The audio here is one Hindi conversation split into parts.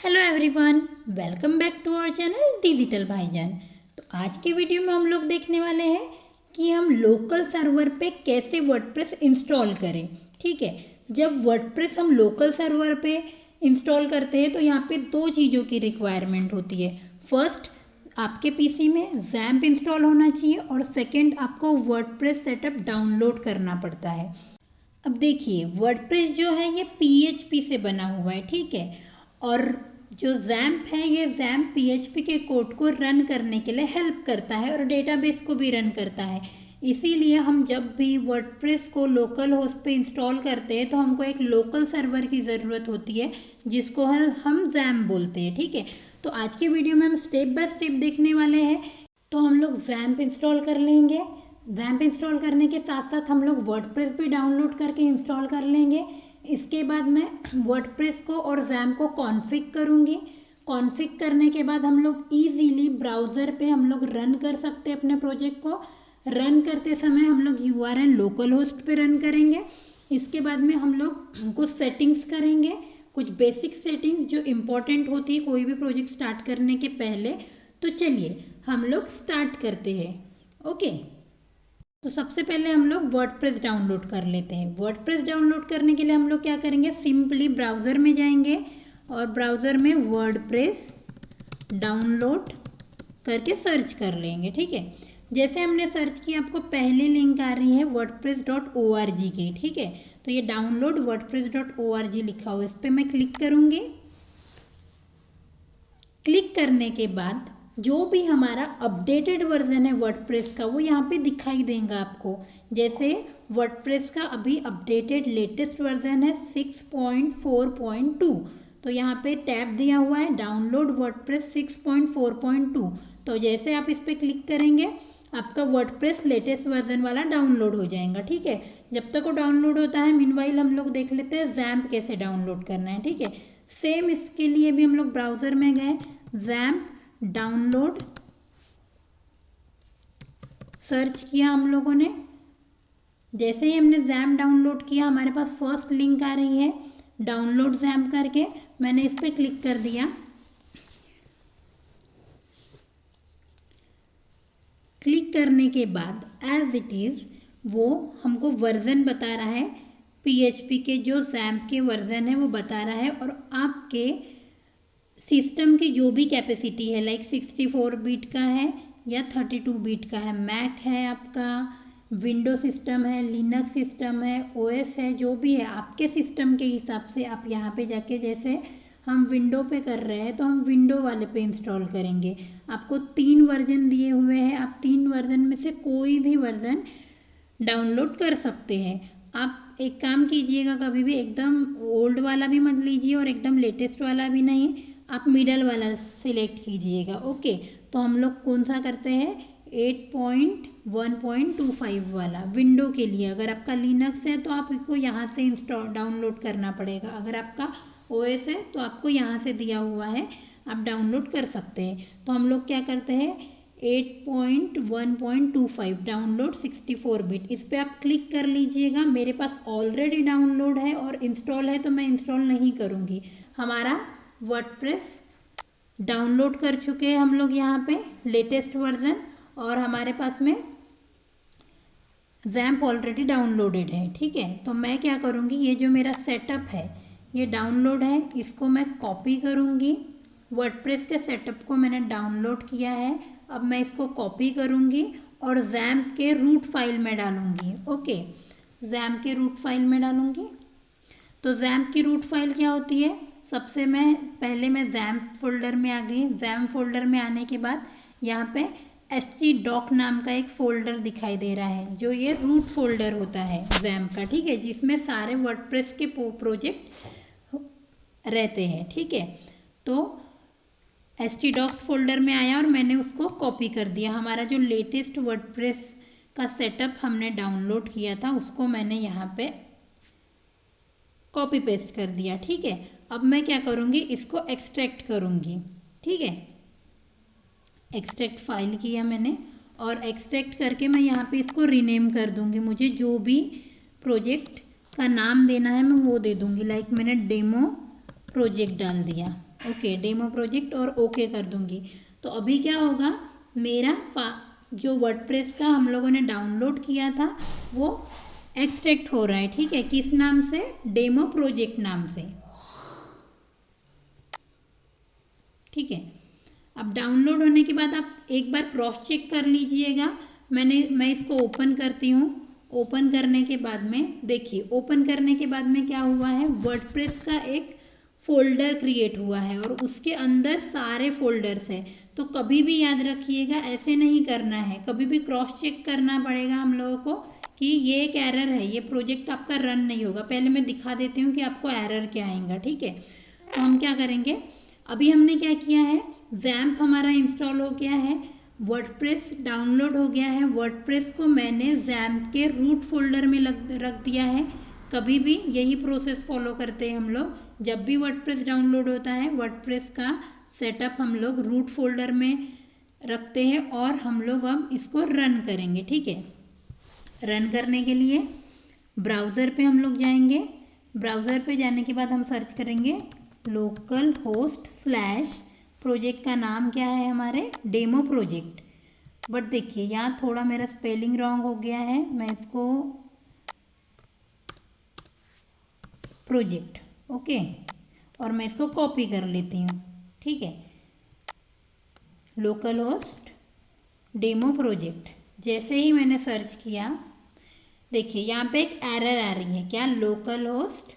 Hello everyone, welcome back to our channel digital Bhaijaan. तो आज के वीडियो में हम लोग देखने वाले हैं कि हम लोकल सर्वर पे कैसे वर्डप्रेस इंस्टॉल करें। ठीक है, जब वर्डप्रेस हम लोकल सर्वर पे इंस्टॉल करते हैं तो यहाँ पे दो चीज़ों की रिक्वायरमेंट होती है। फर्स्ट, आपके पीसी में XAMPP इंस्टॉल होना चाहिए और सेकेंड, आपको वर्डप्रेस सेटअप डाउनलोड करना पड़ता है। अब देखिए, वर्डप्रेस जो है ये PHP से बना हुआ है, ठीक है, और जो XAMPP है ये XAMPP PHP के कोड को रन करने के लिए हेल्प करता है और डेटाबेस को भी रन करता है। इसीलिए हम जब भी वर्डप्रेस को लोकल होस्ट पे इंस्टॉल करते हैं तो हमको एक लोकल सर्वर की ज़रूरत होती है जिसको हम XAMPP बोलते हैं। ठीक है, तो आज के वीडियो में हम स्टेप बाय स्टेप देखने वाले हैं। तो हम लोग XAMPP इंस्टॉल कर लेंगे। XAMPP इंस्टॉल करने के साथ साथ हम लोग वर्डप्रेस भी डाउनलोड करके इंस्टॉल कर लेंगे। इसके बाद मैं वर्डप्रेस को और XAMPP को कॉन्फ़िग करूँगी। कॉन्फ़िग करने के बाद हम लोग ईजीली ब्राउज़र पे हम लोग रन कर सकते हैं अपने प्रोजेक्ट को। रन करते समय हम लोग URL लोकल होस्ट पे रन करेंगे। इसके बाद में हम लोग कुछ सेटिंग्स करेंगे, कुछ बेसिक सेटिंग्स जो इम्पोर्टेंट होती है कोई भी प्रोजेक्ट स्टार्ट करने के पहले। तो चलिए हम लोग स्टार्ट करते हैं। ओके, तो सबसे पहले हम लोग वर्डप्रेस डाउनलोड कर लेते हैं। वर्डप्रेस डाउनलोड करने के लिए हम लोग क्या करेंगे, सिंपली ब्राउज़र में जाएंगे और ब्राउज़र में वर्डप्रेस डाउनलोड करके सर्च कर लेंगे। ठीक है, जैसे हमने सर्च किया आपको पहले लिंक आ रही है wordpress.org की। ठीक है, तो ये डाउनलोड wordpress.org लिखा हुआ है, इस पर मैं क्लिक करूँगी। क्लिक करने के बाद जो भी हमारा अपडेटेड वर्जन है वर्डप्रेस का वो यहाँ पे दिखाई देगा आपको। जैसे वर्डप्रेस का अभी अपडेटेड लेटेस्ट वर्जन है 6.4.2, तो यहाँ पे टैब दिया हुआ है डाउनलोड वर्डप्रेस 6.4.2। तो जैसे आप इस पर क्लिक करेंगे आपका वर्डप्रेस लेटेस्ट वर्जन वाला डाउनलोड हो जाएगा। ठीक है, जब तक वो डाउनलोड होता है मीनवाइल हम लोग देख लेते हैं XAMPP कैसे डाउनलोड करना है। ठीक है, सेम इसके लिए भी हम लोग ब्राउज़र में गए, XAMPP डाउनलोड सर्च किया हम लोगों ने। जैसे ही हमने XAMPP डाउनलोड किया हमारे पास फर्स्ट लिंक आ रही है डाउनलोड XAMPP करके, मैंने इस पर क्लिक कर दिया। क्लिक करने के बाद एज इट इज़ वो हमको वर्जन बता रहा है, PHP के जो XAMPP के वर्जन है वो बता रहा है, और आपके सिस्टम की जो भी कैपेसिटी है लाइक 64 बिट का है या 32 बिट का है, मैक है आपका, विंडो सिस्टम है, लिनक्स सिस्टम है, OS है, जो भी है आपके सिस्टम के हिसाब से आप यहाँ पे जाके, जैसे हम विंडो पे कर रहे हैं तो हम विंडो वाले पे इंस्टॉल करेंगे। आपको 3 वर्जन दिए हुए हैं, आप 3 वर्जन में से कोई भी वर्जन डाउनलोड कर सकते हैं। आप एक काम कीजिएगा, कभी भी एकदम ओल्ड वाला भी मत लीजिए और एकदम लेटेस्ट वाला भी नहीं, आप मिडल वाला सिलेक्ट कीजिएगा। ओके, तो हम लोग कौन सा करते हैं, 8.1.25 वाला विंडो के लिए। अगर आपका लिनक्स है तो आपको यहाँ से इंस्टॉल डाउनलोड करना पड़ेगा, अगर आपका OS है तो आपको यहाँ से दिया हुआ है, आप डाउनलोड कर सकते हैं। तो हम लोग क्या करते हैं 8.1.25 डाउनलोड 64 बिट, इस पर आप क्लिक कर लीजिएगा। मेरे पास ऑलरेडी डाउनलोड है और इंस्टॉल है तो मैं इंस्टॉल नहीं करूँगी। हमारा वर्डप्रेस डाउनलोड कर चुके हैं हम लोग यहाँ पे लेटेस्ट वर्जन, और हमारे पास में XAMPP ऑलरेडी डाउनलोडेड है। ठीक है, तो मैं क्या करूँगी, ये जो मेरा सेटअप है ये डाउनलोड है, इसको मैं कॉपी करूँगी। वर्डप्रेस के सेटअप को मैंने डाउनलोड किया है, अब मैं इसको कॉपी करूँगी और XAMPP के रूट फाइल में डालूँगी। ओके, XAMPP के रूट फाइल में डालूँगी। तो XAMPP की रूट फाइल क्या होती है, सबसे पहले मैं XAMPP फोल्डर में आ गई। XAMPP फोल्डर में आने के बाद यहाँ पे htdoc नाम का एक फ़ोल्डर दिखाई दे रहा है, जो ये रूट फोल्डर होता है XAMPP का। ठीक है, जिसमें सारे वर्डप्रेस के प्रोजेक्ट रहते हैं। ठीक है, तो htdocs फोल्डर में आया और मैंने उसको कॉपी कर दिया। हमारा जो लेटेस्ट वर्डप्रेस का सेटअप हमने डाउनलोड किया था उसको मैंने यहाँ पे कॉपी पेस्ट कर दिया। ठीक है, अब मैं क्या करूँगी, इसको एक्सट्रैक्ट करूँगी। ठीक है, एक्सट्रैक्ट फाइल किया मैंने और एक्सट्रैक्ट करके मैं यहाँ पे इसको रीनेम कर दूँगी। मुझे जो भी प्रोजेक्ट का नाम देना है मैं वो दे दूँगी, लाइक मैंने डेमो प्रोजेक्ट डाल दिया। ओके, डेमो प्रोजेक्ट और ओके कर दूंगी। तो अभी क्या होगा, मेरा जो वर्डप्रेस का हम लोगों ने डाउनलोड किया था वो एक्सट्रैक्ट हो रहा है। ठीक है, किस नाम से, डेमो प्रोजेक्ट नाम से। ठीक है, अब डाउनलोड होने के बाद आप एक बार क्रॉस चेक कर लीजिएगा। मैं इसको ओपन करती हूँ। ओपन करने के बाद में देखिए, ओपन करने के बाद में क्या हुआ है, वर्डप्रेस का एक फोल्डर क्रिएट हुआ है और उसके अंदर सारे फोल्डर्स हैं। तो कभी भी याद रखिएगा, ऐसे नहीं करना है, कभी भी क्रॉस चेक करना पड़ेगा हम लोगों को कि ये एक एरर है, ये प्रोजेक्ट आपका रन नहीं होगा। पहले मैं दिखा देती हूँ कि आपको एरर क्या आएगा। ठीक है, तो हम क्या करेंगे, अभी हमने क्या किया है, जैम्प हमारा इंस्टॉल हो गया है, वर्डप्रेस डाउनलोड हो गया है। वर्डप्रेस को मैंने जैम्प के रूट फोल्डर में रख दिया है। कभी भी यही प्रोसेस फॉलो करते हैं हम लोग, जब भी वर्डप्रेस डाउनलोड होता है वर्डप्रेस का सेटअप हम लोग रूट फोल्डर में रखते हैं और हम लोग अब इसको रन करेंगे। ठीक है, रन करने के लिए ब्राउज़र पे हम लोग जाएंगे। ब्राउज़र पे जाने के बाद हम सर्च करेंगे लोकल होस्ट स्लैश, प्रोजेक्ट का नाम क्या है हमारे, डेमो प्रोजेक्ट। बट देखिए यहाँ थोड़ा मेरा स्पेलिंग रॉन्ग हो गया है, मैं इसको प्रोजेक्ट, ओके, और मैं इसको कॉपी कर लेती हूँ। ठीक है, लोकल होस्ट डेमो प्रोजेक्ट, जैसे ही मैंने सर्च किया देखिए यहाँ पे एक एरर आ रही है, क्या, local host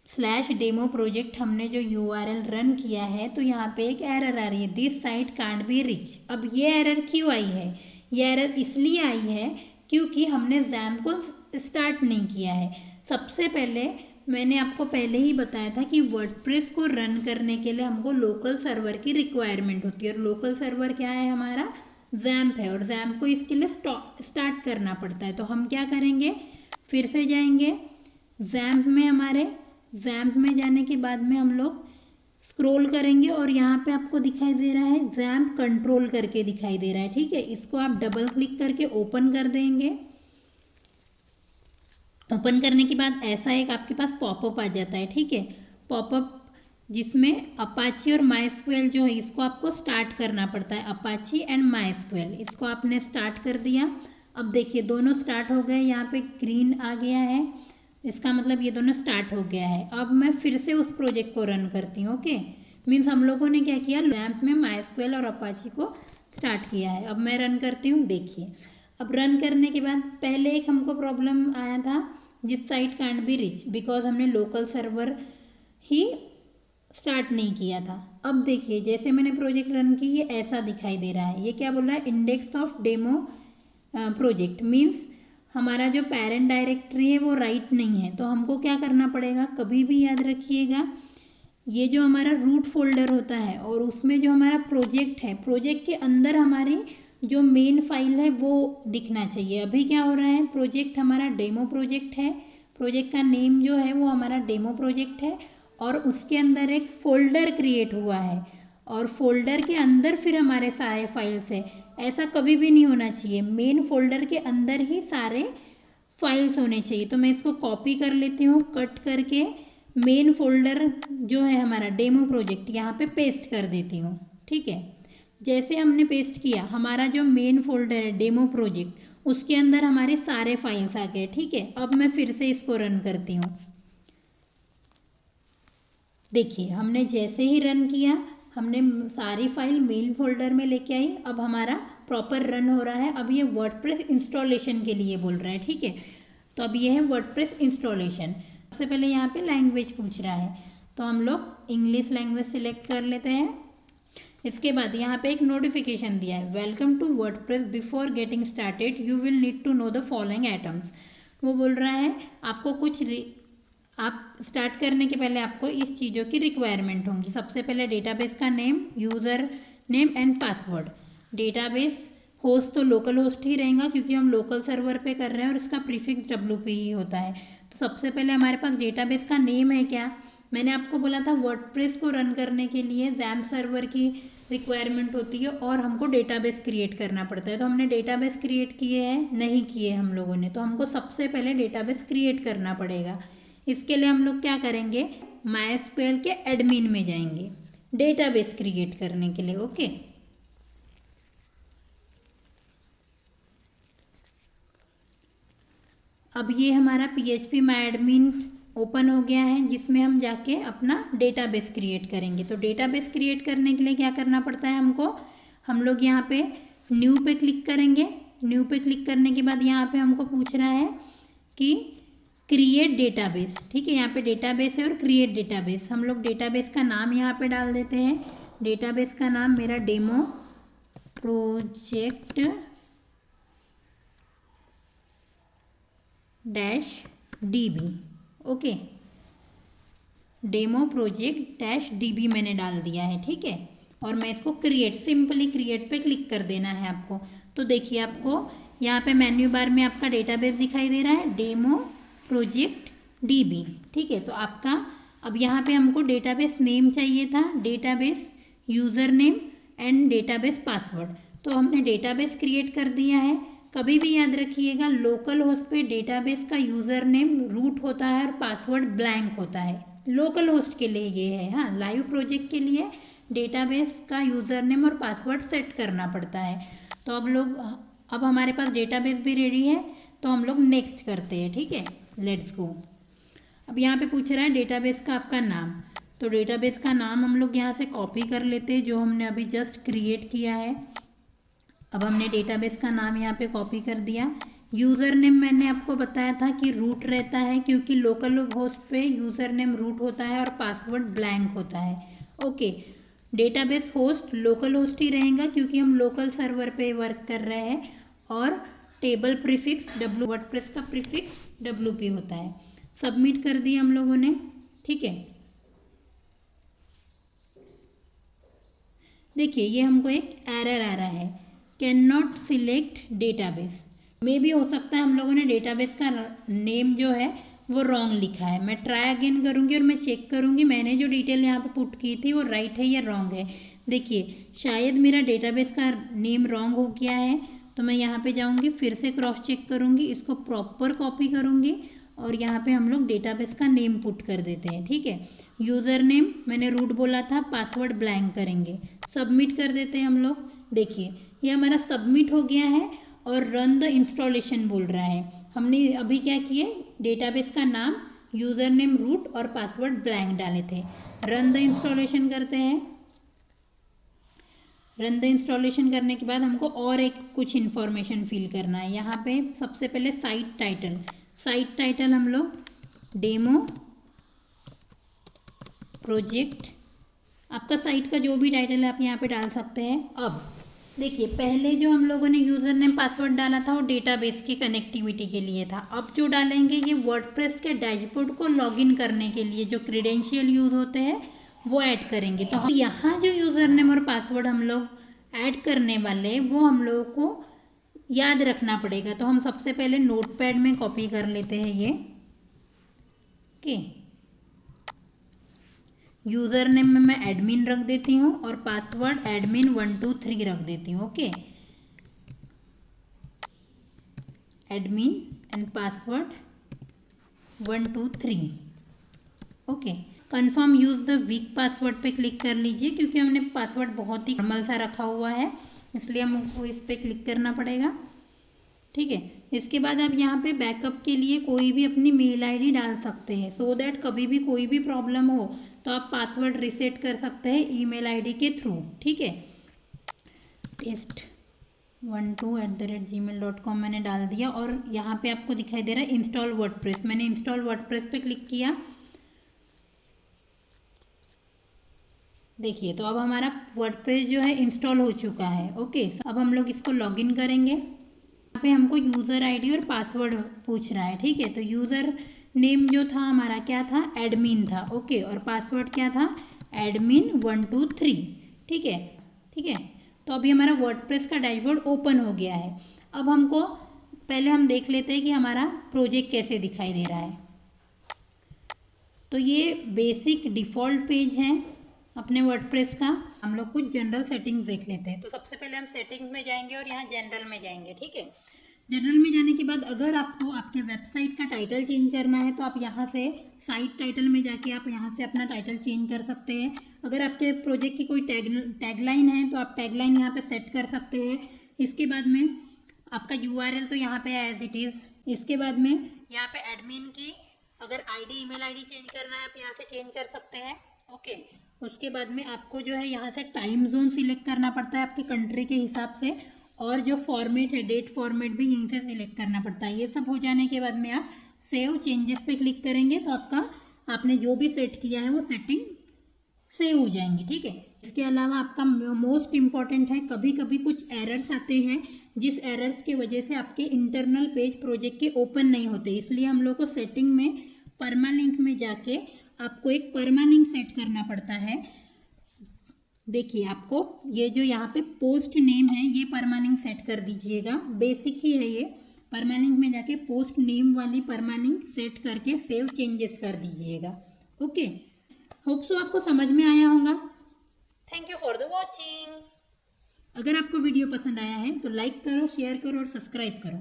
slash demo project हमने जो URL रन किया है तो यहाँ पे एक एरर आ रही है, this site can't be reach. अब ये एरर क्यों आई है, ये एरर इसलिए आई है क्योंकि हमने जैम्प को स्टार्ट नहीं किया है। सबसे पहले मैंने आपको पहले ही बताया था कि वर्डप्रेस को रन करने के लिए हमको लोकल सर्वर की रिक्वायरमेंट होती है और लोकल सर्वर क्या है हमारा, जैम्प है, और जैम्प को इसके लिए स्टार्ट करना पड़ता है। तो हम क्या करेंगे, फिर से जाएंगे जैम्प में, हमारे जैम्प में जाने के बाद में हम लोग स्क्रॉल करेंगे और यहाँ पे आपको दिखाई दे रहा है जैम्प कंट्रोल करके दिखाई दे रहा है। ठीक है, इसको आप डबल क्लिक करके ओपन कर देंगे। ओपन करने के बाद ऐसा एक आपके पास पॉपअप आ जाता है। ठीक है, पॉपअप जिसमें अपाची और माइस्क्वेल जो है इसको आपको स्टार्ट करना पड़ता है, अपाची एंड माइस्क्वेल, इसको आपने स्टार्ट कर दिया। अब देखिए दोनों स्टार्ट हो गए, यहाँ पे ग्रीन आ गया है, इसका मतलब ये दोनों स्टार्ट हो गया है। अब मैं फिर से उस प्रोजेक्ट को रन करती हूँ। ओके, मीन्स हम लोगों ने क्या किया, लैम्प में माइस्क्वेल और अपाची को स्टार्ट किया है। अब मैं रन करती हूँ। देखिए अब रन करने के बाद पहले एक हमको प्रॉब्लम आया था, जिस site can't be reach, because हमने लोकल सर्वर ही स्टार्ट नहीं किया था। अब देखिए जैसे मैंने प्रोजेक्ट रन की, ये ऐसा दिखाई दे रहा है। ये क्या बोल रहा है, index of demo project, means हमारा जो पेरेंट डायरेक्टरी है वो राइट नहीं है। तो हमको क्या करना पड़ेगा, कभी भी याद रखिएगा, ये जो हमारा रूट फोल्डर होता है और उसमें जो हमारा प्रोजेक्ट है, प्रोजेक्ट के अंदर हमारी जो मेन फाइल है वो दिखना चाहिए। अभी क्या हो रहा है, प्रोजेक्ट हमारा डेमो प्रोजेक्ट है, प्रोजेक्ट का नेम जो है वो हमारा डेमो प्रोजेक्ट है और उसके अंदर एक फ़ोल्डर क्रिएट हुआ है और फोल्डर के अंदर फिर हमारे सारे फाइल्स है। ऐसा कभी भी नहीं होना चाहिए, मेन फोल्डर के अंदर ही सारे फाइल्स होने चाहिए। तो मैं इसको कॉपी कर लेती हूँ, कट करके मेन फोल्डर जो है हमारा डेमो प्रोजेक्ट यहाँ पे पेस्ट कर देती हूँ। ठीक है, जैसे हमने पेस्ट किया, हमारा जो मेन फोल्डर है डेमो प्रोजेक्ट, उसके अंदर हमारे सारे फाइल्स आ गए। ठीक है, अब मैं फिर से इसको रन करती हूँ। देखिए हमने जैसे ही रन किया, हमने सारी फाइल मेन फोल्डर में लेके आई। अब हमारा प्रॉपर रन हो रहा है। अब ये वर्डप्रेस इंस्टॉलेशन के लिए बोल रहा है। ठीक है, तो अब ये है वर्डप्रेस इंस्टॉलेशन। सबसे पहले यहाँ पे लैंग्वेज पूछ रहा है, तो हम लोग इंग्लिश लैंग्वेज सिलेक्ट कर लेते हैं। इसके बाद यहाँ पे एक नोटिफिकेशन दिया है, welcome to WordPress, before getting started you will need to know the following items. वो बोल रहा है आपको कुछ आप स्टार्ट करने के पहले आपको इस चीज़ों की रिक्वायरमेंट होंगी। सबसे पहले डेटाबेस का name, user name and password. Database host तो लोकल होस्ट ही रहेगा क्योंकि हम लोकल सर्वर पे कर रहे हैं और इसका प्रीफिक्स WP ही होता है। तो सबसे पहले हमारे पास डेटाबेस का नेम है क्या, मैंने आपको बोला था वर्डप्रेस को रन करने के लिए जैम्प सर्वर की रिक्वायरमेंट होती है और हमको डेटाबेस क्रिएट करना पड़ता है। तो हमने डेटाबेस क्रिएट किए हैं, नहीं किए हम लोगों ने, तो हमको सबसे पहले डेटाबेस क्रिएट करना पड़ेगा। इसके लिए हम लोग क्या करेंगे, MySQL के एडमिन में जाएंगे डेटाबेस क्रिएट करने के लिए। ओके, अब ये हमारा PHP MyAdmin ओपन हो गया है, जिसमें हम जाके अपना डेटाबेस क्रिएट करेंगे। तो डेटाबेस क्रिएट करने के लिए क्या करना पड़ता है हमको, हम लोग यहाँ पे न्यू पे क्लिक करेंगे। न्यू पे क्लिक करने के बाद यहाँ पे हमको पूछ रहा है कि क्रिएट डेटाबेस। ठीक है, यहाँ पे डेटाबेस है और क्रिएट डेटाबेस। हम लोग डेटाबेस का नाम यहाँ पे डाल देते हैं। डेटाबेस का नाम मेरा demo project -DB। Okay, demo project -DB मैंने डाल दिया है। ठीक है, और मैं इसको क्रिएट, सिंपली क्रिएट पे क्लिक कर देना है आपको। तो देखिए आपको यहाँ पे मेन्यू बार में आपका डेटाबेस दिखाई दे रहा है, डेमो प्रोजेक्ट DB। ठीक है, तो आपका अब यहाँ पे हमको डेटाबेस नेम चाहिए था, database user name and database password. तो हमने डेटाबेस क्रिएट कर दिया है। कभी भी याद रखिएगा, लोकल होस्ट पे डेटाबेस का यूज़र नेम रूट होता है और पासवर्ड ब्लैंक होता है। लोकल होस्ट के लिए ये है। हाँ, लाइव प्रोजेक्ट के लिए डेटाबेस का यूज़र नेम और पासवर्ड सेट करना पड़ता है। तो अब हमारे पास डेटाबेस भी रेडी है, तो हम लोग नेक्स्ट करते हैं। ठीक है, लेट्स गो। अब यहाँ पे पूछ रहा है डेटाबेस का आपका नाम। तो डेटाबेस का नाम हम लोग यहाँ से कॉपी कर लेते हैं, जो हमने अभी जस्ट क्रिएट किया है। अब हमने डेटाबेस का नाम यहाँ पे कॉपी कर दिया। यूज़र नेम मैंने आपको बताया था कि रूट रहता है, क्योंकि लोकल होस्ट पे यूज़र नेम रूट होता है और पासवर्ड ब्लैंक होता है। Okay, database host local host ही रहेगा, क्योंकि हम लोकल सर्वर पे वर्क कर रहे हैं। और टेबल प्रीफिक्स वर्डप्रेस का प्रीफिक्स WP होता है। सबमिट कर दिया हम लोगों ने। ठीक है, देखिए ये हमको एक एरर आ रहा है, कैन नॉट सिलेक्ट डेटाबेस। मे भी हो सकता है हम लोगों ने डेटाबेस का नेम जो है वो रॉन्ग लिखा है। मैं ट्राई अगेन करूँगी और मैं चेक करूँगी मैंने जो डिटेल यहाँ पे पुट की थी वो राइट है या रॉन्ग है। देखिए शायद मेरा डेटाबेस का नेम रॉन्ग हो गया है, तो मैं यहाँ पे जाऊँगी, फिर से क्रॉस चेक करूँगी, इसको प्रॉपर कॉपी करूँगी और यहाँ पे हम लोग डेटाबेस का नेम पुट कर देते हैं। ठीक है, यूज़र नेम मैंने रूट बोला था, पासवर्ड ब्लैंक करेंगे, सबमिट कर देते हैं हम लोग। देखिए ये हमारा सबमिट हो गया है और रन द इंस्टॉलेशन बोल रहा है। हमने अभी क्या किए, डेटाबेस का नाम, यूज़र नेम रूट और पासवर्ड ब्लैंक डाले थे। रन द इंस्टॉलेशन करते हैं। रन द इंस्टॉलेशन करने के बाद हमको और एक कुछ इन्फॉर्मेशन फिल करना है। यहाँ पे सबसे पहले साइट टाइटल हम लोग डेमो प्रोजेक्ट, आपका साइट का जो भी टाइटल है आप यहाँ पे डाल सकते हैं। अब देखिए पहले जो हम लोगों ने यूज़र नेम पासवर्ड डाला था वो डेटाबेस की कनेक्टिविटी के लिए था। अब जो डालेंगे ये वर्डप्रेस के डैशबोर्ड को लॉगिन करने के लिए जो क्रेडेंशियल यूज़ होते हैं वो ऐड करेंगे। तो यहाँ जो यूज़र नेम और पासवर्ड हम लोग ऐड करने वाले वो हम लोगों को याद रखना पड़ेगा। तो हम सबसे पहले नोटपैड में कॉपी कर लेते हैं ये। ओके, यूज़र नेम में मैं एडमिन रख देती हूँ और पासवर्ड एडमिन 123 रख देती हूँ। Okay, admin and password 123। Okay, confirm use the week password पे क्लिक कर लीजिए, क्योंकि हमने पासवर्ड बहुत ही नॉर्मल सा रखा हुआ है, इसलिए हमको इस पर क्लिक करना पड़ेगा। ठीक है, इसके बाद आप यहाँ पे बैकअप के लिए कोई भी अपनी मेल आईडी डाल सकते हैं, सो दैट कभी भी कोई भी प्रॉब्लम हो तो आप पासवर्ड रीसेट कर सकते हैं ईमेल आईडी के थ्रू। ठीक है, test12@gmail.com मैंने डाल दिया और यहाँ पे आपको दिखाई दे रहा है इंस्टॉल वर्डप्रेस। मैंने इंस्टॉल वर्डप्रेस पे क्लिक किया। देखिए तो अब हमारा वर्डप्रेस जो है इंस्टॉल हो चुका है। ओके, अब हम लोग इसको लॉगिन करेंगे। यहाँ पे हमको यूज़र आईडी और पासवर्ड पूछ रहा है। ठीक है, तो यूज़र नेम जो था हमारा क्या था, एडमिन था। ओके, और पासवर्ड क्या था, एडमिन 123। ठीक है, तो अभी हमारा वर्डप्रेस का डैशबोर्ड ओपन हो गया है। अब हमको पहले हम देख लेते हैं कि हमारा प्रोजेक्ट कैसे दिखाई दे रहा है। तो ये बेसिक डिफ़ॉल्ट पेज है अपने वर्डप्रेस का। हम लोग कुछ जनरल सेटिंग्स देख लेते हैं। तो सबसे पहले हम सेटिंग्स में जाएंगे और यहाँ जनरल में जाएंगे। ठीक है, जनरल में जाने के बाद अगर आपको आपके वेबसाइट का टाइटल चेंज करना है तो आप यहाँ से साइट टाइटल में जाके आप यहाँ से अपना टाइटल चेंज कर सकते हैं। अगर आपके प्रोजेक्ट की कोई टैगलाइन है तो आप टैगलाइन यहाँ पे सेट कर सकते हैं। इसके बाद में आपका URL तो यहाँ पे है एज इट इज़। इसके बाद में यहाँ पे एडमिन की अगर आईडी ईमेल आईडी चेंज करना है आप यहाँ से चेंज कर सकते हैं। ओके, उसके बाद में आपको जो है यहाँ से टाइम जोन सिलेक्ट करना पड़ता है आपकी कंट्री के हिसाब से, और जो फॉर्मेट है डेट फॉर्मेट भी यहीं से सिलेक्ट करना पड़ता है। ये सब हो जाने के बाद में आप सेव चेंजेस पे क्लिक करेंगे तो आपने जो भी सेट किया है वो सेटिंग सेव हो जाएंगी। ठीक है, इसके अलावा आपका मोस्ट इम्पॉर्टेंट है, कभी कभी कुछ एरर्स आते हैं जिस एरर्स की वजह से आपके इंटरनल पेज प्रोजेक्ट के ओपन नहीं होते, इसलिए हम लोग को सेटिंग में परमालिंक में जाके आपको एक परमालिंक सेट करना पड़ता है। देखिए आपको ये जो यहाँ पे पोस्ट नेम है ये परमालिंक सेट कर दीजिएगा, बेसिक ही है ये। परमालिंक में जाके पोस्ट नेम वाली परमालिंक सेट करके सेव चेंजेस कर दीजिएगा। ओके, होप सो आपको समझ में आया होगा। Thank you for the watching. अगर आपको वीडियो पसंद आया है तो लाइक करो, शेयर करो और सब्सक्राइब करो।